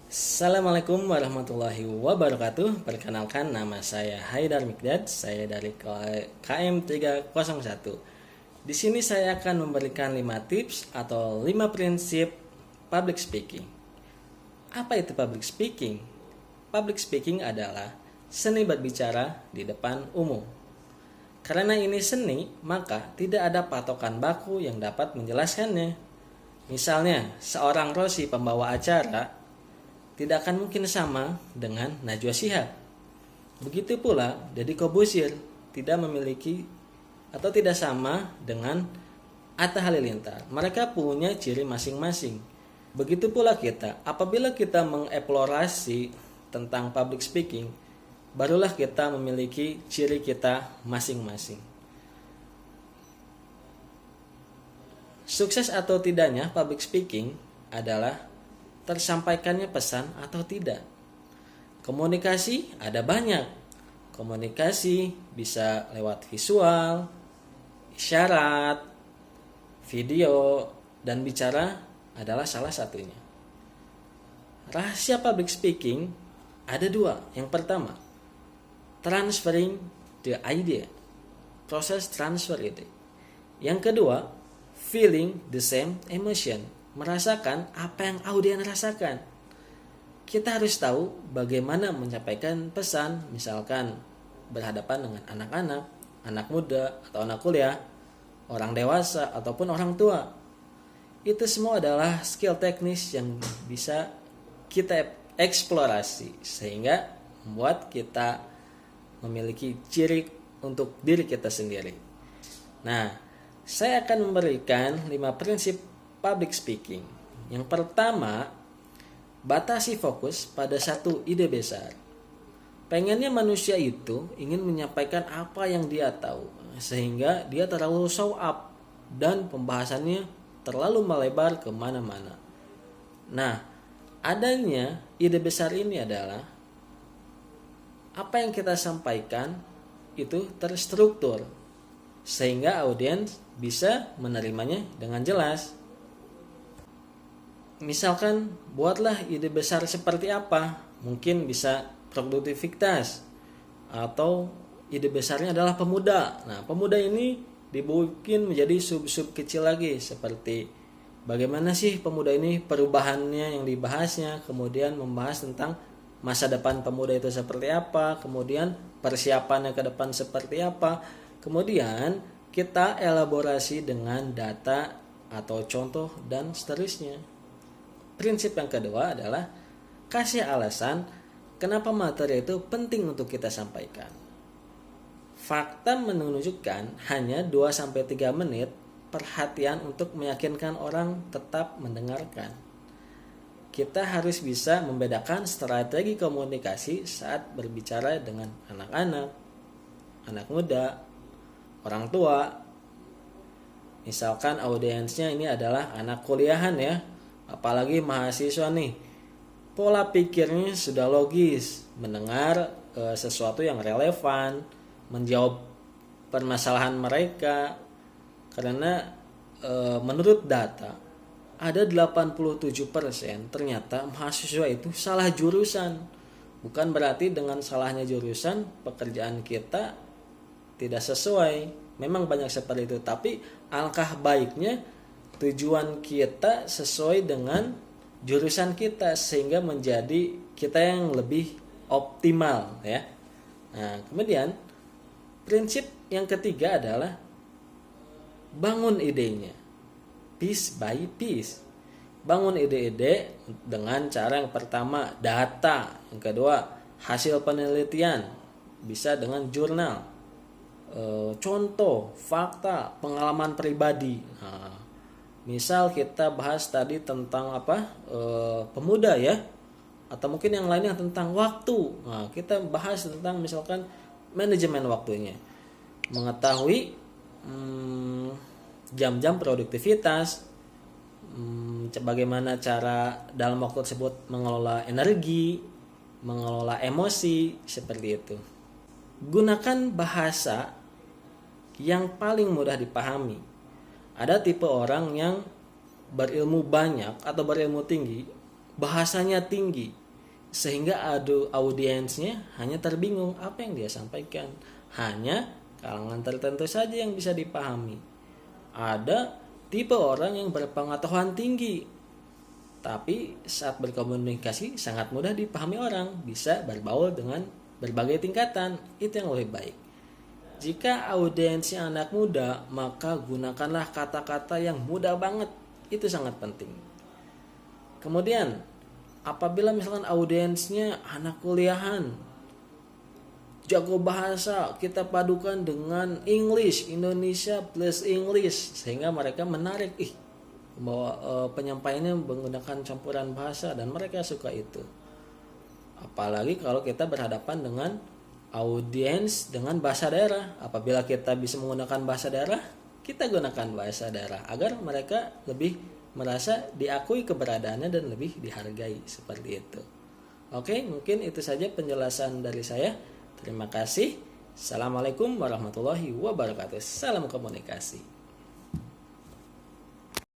Assalamualaikum warahmatullahi wabarakatuh. Perkenalkan, nama saya Haidar Mikdad. Saya dari KM 301. Di sini saya akan memberikan 5 tips atau 5 prinsip public speaking. Apa itu public speaking? Public speaking adalah seni berbicara di depan umum. Karena ini seni, maka tidak ada patokan baku yang dapat menjelaskannya. Misalnya, seorang Rosi pembawa acara tidak akan mungkin sama dengan Najwa Shihab. Begitu pula Deddy Corbuzier tidak memiliki atau tidak sama dengan Atta Halilintar. Mereka punya ciri masing-masing. Begitu pula kita, apabila kita mengeksplorasi tentang public speaking, barulah kita memiliki ciri kita masing-masing. Sukses atau tidaknya public speaking adalah tersampaikannya pesan atau tidak. Komunikasi ada banyak. Komunikasi bisa lewat visual, isyarat, video, dan bicara adalah salah satunya. Rahasia public speaking ada 2. Yang pertama, transferring the idea, proses transfer ide. Yang kedua, feeling the same emotion, merasakan apa yang audiens rasakan. Kita harus tahu bagaimana menyampaikan pesan, misalkan berhadapan dengan anak-anak, anak muda atau anak kuliah, orang dewasa ataupun orang tua. Itu semua adalah skill teknis yang bisa kita eksplorasi sehingga membuat kita memiliki ciri untuk diri kita sendiri. Nah, saya akan memberikan 5 prinsip public speaking. Yang pertama, batasi fokus pada satu ide besar. Pengennya manusia itu ingin menyampaikan apa yang dia tahu, sehingga dia terlalu show up dan pembahasannya terlalu melebar kemana-mana. Nah, adanya ide besar ini adalah apa yang kita sampaikan itu terstruktur, sehingga audiens bisa menerimanya dengan jelas. Misalkan, buatlah ide besar seperti apa. Mungkin bisa produktivitas, atau ide besarnya adalah pemuda. Nah, pemuda ini dibikin menjadi sub-sub kecil lagi, seperti bagaimana sih pemuda ini perubahannya yang dibahasnya, kemudian membahas tentang masa depan pemuda itu seperti apa, kemudian persiapannya ke depan seperti apa, kemudian kita elaborasi dengan data atau contoh dan seterusnya. Prinsip yang kedua adalah kasih alasan kenapa materi itu penting untuk kita sampaikan. Fakta menunjukkan hanya 2-3 menit perhatian untuk meyakinkan orang tetap mendengarkan. Kita harus bisa membedakan strategi komunikasi saat berbicara dengan anak-anak, anak muda, orang tua. Misalkan audiensnya ini adalah anak kuliahan ya, apalagi mahasiswa nih, pola pikirnya sudah logis, mendengar sesuatu yang relevan, menjawab permasalahan mereka. Karena menurut data ada 87% ternyata mahasiswa itu salah jurusan. Bukan berarti dengan salahnya jurusan pekerjaan kita tidak sesuai. Memang banyak seperti itu, tapi alangkah baiknya tujuan kita sesuai dengan jurusan kita sehingga menjadi kita yang lebih optimal ya. Nah, kemudian prinsip yang ketiga adalah bangun idenya. Piece by piece. Bangun ide-ide dengan cara yang pertama data, yang kedua hasil penelitian, bisa dengan jurnal, contoh, fakta, pengalaman pribadi. Nah, misal kita bahas tadi tentang pemuda ya, atau mungkin yang lainnya tentang waktu. Nah, kita bahas tentang misalkan manajemen waktunya, mengetahui jam-jam produktivitas, bagaimana cara dalam waktu tersebut mengelola energi, mengelola emosi, seperti itu. Gunakan bahasa yang paling mudah dipahami. Ada tipe orang yang berilmu banyak atau berilmu tinggi, bahasanya tinggi, sehingga audiensnya hanya terbingung apa yang dia sampaikan. Hanya kalangan tertentu saja yang bisa dipahami. Ada tipe orang yang berpengetahuan tinggi, tapi saat berkomunikasi sangat mudah dipahami orang, bisa berbaur dengan berbagai tingkatan. Itu yang lebih baik. Jika audiensnya anak muda, maka gunakanlah kata-kata yang mudah banget. Itu sangat penting. Kemudian, apabila misalkan audiensnya anak kuliahan, jago bahasa, kita padukan dengan English, Indonesia plus English, sehingga mereka menarik, bahwa penyampaiannya menggunakan campuran bahasa dan mereka suka itu. Apalagi kalau kita berhadapan dengan audiens dengan bahasa daerah. Apabila kita bisa menggunakan bahasa daerah, kita gunakan bahasa daerah agar mereka lebih merasa diakui keberadaannya dan lebih dihargai, seperti itu. Oke, mungkin itu saja penjelasan dari saya. Terima kasih. Assalamualaikum warahmatullahi wabarakatuh. Salam komunikasi.